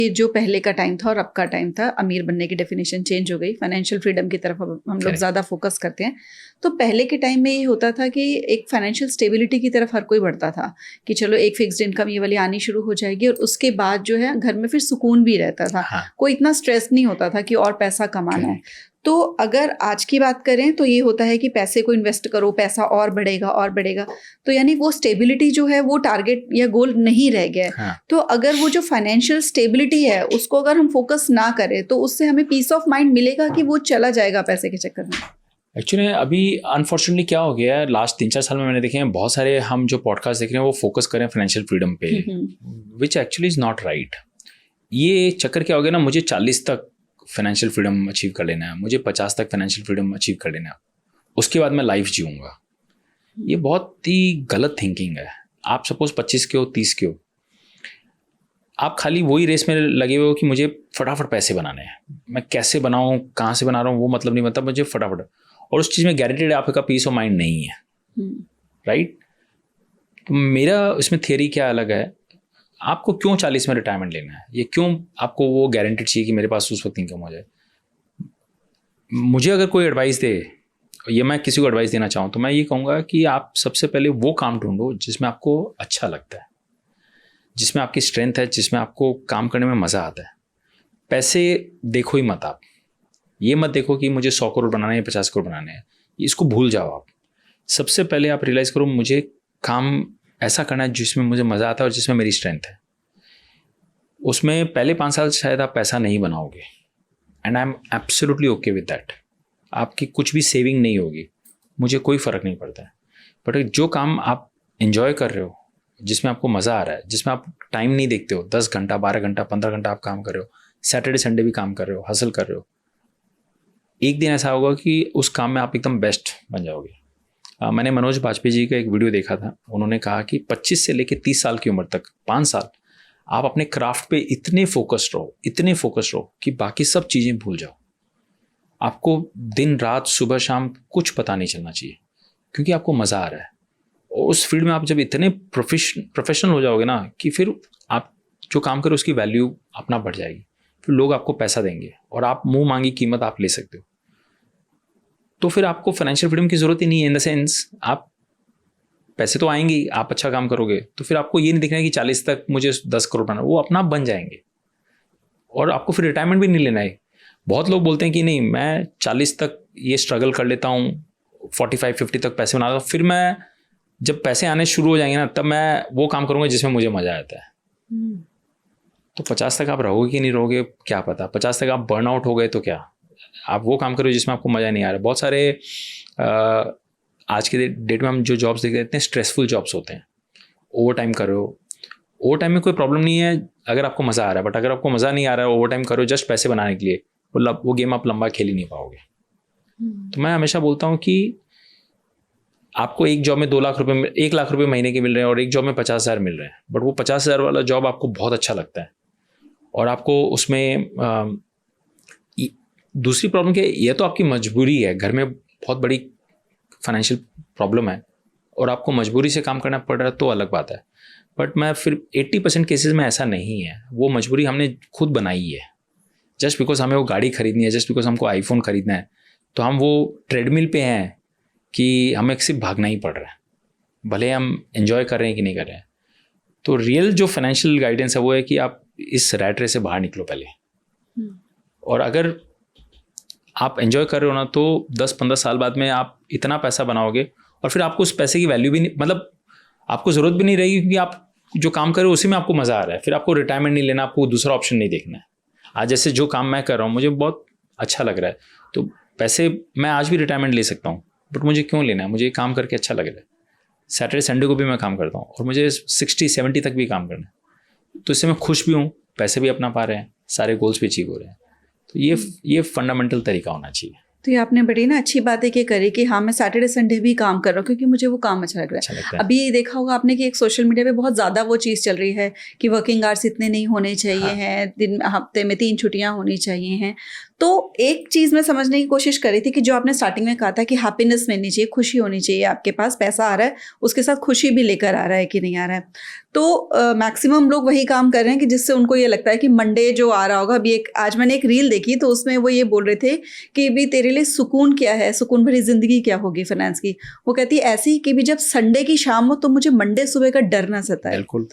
ये जो पहले का टाइम था और अब का टाइम था, अमीर बनने की डेफिनेशन चेंज हो गई, फाइनेंशियल फ्रीडम की तरफ अब हम लोग ज़्यादा फोकस करते हैं। तो पहले के टाइम में ये होता था कि एक फाइनेंशियल स्टेबिलिटी की तरफ हर कोई बढ़ता था कि चलो एक फिक्स्ड इनकम ये वाली आनी शुरू हो जाएगी और उसके बाद जो है घर में फिर सुकून भी रहता था। हाँ। कोई इतना स्ट्रेस नहीं होता था कि और पैसा कमाना है। तो अगर आज की बात करें तो ये होता है कि पैसे को इन्वेस्ट करो, पैसा और बढ़ेगा, तो यानी वो स्टेबिलिटी जो है वो टारगेट या गोल नहीं रह गया है। हाँ। तो अगर वो जो फाइनेंशियल स्टेबिलिटी है उसको अगर हम फोकस ना करें तो उससे हमें पीस ऑफ माइंड मिलेगा कि वो चला जाएगा पैसे के चक्कर में। एक्चुअली अभी अनफॉर्चुनेटली क्या हो गया है, लास्ट 3-4 साल में मैंने देखे हैं बहुत सारे हम जो पॉडकास्ट देख रहे हैं वो फोकस करें फाइनेंशियल फ्रीडम पे, which actually is not right. ये चक्कर क्या हो गया ना, मुझे 40 तक फाइनेंशियल फ्रीडम अचीव कर लेना है, मुझे 50 तक फाइनेंशियल फ्रीडम अचीव कर लेना है, उसके बाद मैं लाइफ जीऊँगा। ये बहुत ही गलत थिंकिंग है। आप सपोज 25 के हो, 30 के हो, आप खाली वही रेस में लगे हुए हो कि मुझे फटाफट पैसे बनाने हैं, मैं कैसे बनाऊँ, कहाँ से बना रहा हूँ वो मतलब नहीं, मतलब मुझे फटाफट, और उस चीज़ में गारंटेड आपका पीस ऑफ माइंड नहीं है, राइट। तो मेरा इसमें थियरी क्या अलग है, आपको क्यों 40 में रिटायरमेंट लेना है, ये क्यों आपको वो गारंटेड चाहिए कि मेरे पास उस वक्त इनकम हो जाए। मुझे अगर कोई एडवाइस दे, ये मैं किसी को एडवाइस देना चाहूँ तो मैं ये कहूँगा कि आप सबसे पहले वो काम ढूंढो जिसमें आपको अच्छा लगता है, जिसमें आपकी स्ट्रेंथ है, जिसमें आपको काम करने में मज़ा आता है। पैसे देखो ही मत, आप ये मत देखो कि मुझे 100 करोड़ बनाने हैं, 50 करोड़ बनाने हैं, इसको भूल जाओ आप। सबसे पहले आप रियलाइज़ करो मुझे काम ऐसा करना है जिसमें मुझे मज़ा आता है और जिसमें मेरी स्ट्रेंथ है। उसमें पहले 5 साल शायद आप पैसा नहीं बनाओगे, and I am absolutely okay with that. आपकी कुछ भी सेविंग नहीं होगी, मुझे कोई फ़र्क नहीं पड़ता है। बट जो काम आप एंजॉय कर रहे हो, जिसमें आपको मज़ा आ रहा है, जिसमें आप टाइम नहीं देखते हो, 10 घंटा, 12 घंटा, 15 घंटा आप काम कर रहे हो, सैटरडे संडे भी काम कर रहे हो, हसल कर रहे हो, एक दिन ऐसा होगा कि उस काम में आप एकदम बेस्ट बन जाओगे। मैंने मनोज बाजपेयी जी का एक वीडियो देखा था, उन्होंने कहा कि 25 से लेकर 30 साल की उम्र तक 5 साल आप अपने क्राफ्ट पे इतने फोकस्ड रहो कि बाकी सब चीज़ें भूल जाओ। आपको दिन रात सुबह शाम कुछ पता नहीं चलना चाहिए, क्योंकि आपको मज़ा आ रहा है। और उस फील्ड में आप जब इतने प्रोफेशनल हो जाओगे ना कि फिर आप जो काम करो उसकी वैल्यू अपना बढ़ जाएगी, फिर लोग आपको पैसा देंगे और आप मुंह मांगी कीमत आप ले सकते हो। तो फिर आपको फाइनेंशियल फ्रीडम की ज़रूरत ही नहीं है, इन द सेंस आप पैसे तो आएंगे, आप अच्छा काम करोगे तो फिर आपको ये नहीं देखना है कि 40 तक मुझे 10 करोड़ बनाना, वो अपना बन जाएंगे। और आपको फिर रिटायरमेंट भी नहीं लेना है। बहुत लोग बोलते हैं कि नहीं मैं 40 तक ये स्ट्रगल कर लेता हूँ, 45-50 तक पैसे बनाता हूँ, फिर मैं जब पैसे आने शुरू हो जाएंगे ना तब मैं वो काम करूँगा जिसमें मुझे मज़ा आता है। तो 50 तक आप रहोगे कि नहीं रहोगे क्या पता, 50 तक आप बर्न आउट हो गए तो क्या, आप वो काम करो जिसमें आपको मज़ा नहीं आ रहा। बहुत सारे आज के डेट में हम जो जॉब्स देखते हैं इतने स्ट्रेसफुल जॉब्स होते हैं, ओवर टाइम करो, ओवर टाइम में कोई प्रॉब्लम नहीं है अगर आपको मज़ा आ रहा है, बट अगर आपको मज़ा नहीं आ रहा है ओवर टाइम करो जस्ट पैसे बनाने के लिए, वो गेम आप लंबा खेल ही नहीं पाओगे। तो मैं हमेशा बोलता हूँ कि आपको एक जॉब में 2 लाख रुपए, 1 लाख रुपए महीने के मिल रहे हैं और एक जॉब में 50,000 मिल रहे हैं, बट वो 50,000 वाला जॉब आपको बहुत अच्छा लगता है और आपको उसमें दूसरी प्रॉब्लम क्या है, ये तो आपकी मजबूरी है, घर में बहुत बड़ी फाइनेंशियल प्रॉब्लम है और आपको मजबूरी से काम करना पड़ रहा है तो अलग बात है। बट मैं फिर 80% केसेस में ऐसा नहीं है, वो मजबूरी हमने खुद बनाई है। जस्ट बिकॉज हमें वो गाड़ी खरीदनी है, जस्ट बिकॉज हमको आईफोन खरीदना है, तो हम वो ट्रेडमिल पे हैं कि हमें सिर्फ भागना ही पड़ रहा है, भले हम एंजॉय कर रहे हैं कि नहीं कर रहे हैं। तो रियल जो फाइनेंशियल गाइडेंस है वो है कि आप इस रैट रेस से बाहर निकलो पहले, और अगर आप एंजॉय कर रहे हो ना तो 10-15 साल बाद में आप इतना पैसा बनाओगे और फिर आपको उस पैसे की वैल्यू भी नहीं, मतलब आपको ज़रूरत भी नहीं रहेगी, क्योंकि आप जो काम कर रहे हो उसी में आपको मज़ा आ रहा है। फिर आपको रिटायरमेंट नहीं लेना, आपको दूसरा ऑप्शन नहीं देखना है। आज जैसे जो काम मैं कर रहा हूँ मुझे बहुत अच्छा लग रहा है, तो पैसे मैं आज भी रिटायरमेंट ले सकता हूँ, बट मुझे क्यों लेना है, मुझे काम करके अच्छा लग रहा है। सैटरडे संडे को भी मैं काम करता हूँ और मुझे 60-70 तक भी काम करना है, तो इससे मैं खुश भी हूँ, पैसे भी अपना पा रहे हैं, सारे गोल्स भी अचीव हो रहे हैं। तो ये फंडामेंटल तरीका होना चाहिए। तो ये आपने बड़ी ना अच्छी बात है कि करी कि हाँ मैं सैटरडे संडे भी काम कर रहा हूँ क्योंकि मुझे वो काम अच्छा लग रहा है। अभी देखा होगा आपने कि एक सोशल मीडिया पे बहुत ज़्यादा वो चीज़ चल रही है कि वर्किंग आवर्स इतने नहीं होने चाहिए हैं, दिन हफ्ते में 3 छुट्टियाँ होनी चाहिए हैं। तो एक चीज़ मैं समझने की कोशिश कर रही थी कि जो आपने स्टार्टिंग में कहा था कि हैप्पीनेस मिलनी चाहिए, खुशी होनी चाहिए, आपके पास पैसा आ रहा है उसके साथ खुशी भी लेकर आ रहा है कि नहीं आ रहा है। तो मैक्सिमम लोग वही काम कर रहे हैं कि जिससे उनको ये लगता है कि मंडे जो आ रहा होगा। अभी आज मैंने एक रील देखी तो उसमें वो ये बोल रहे थे कि भी तेरे लिए सुकून क्या है, सुकून भरी जिंदगी क्या होगी फाइनेंस की। वो कहती है ऐसी कि भी जब संडे की शाम हो तो मुझे मंडे सुबह का डर ना सताए। बिल्कुल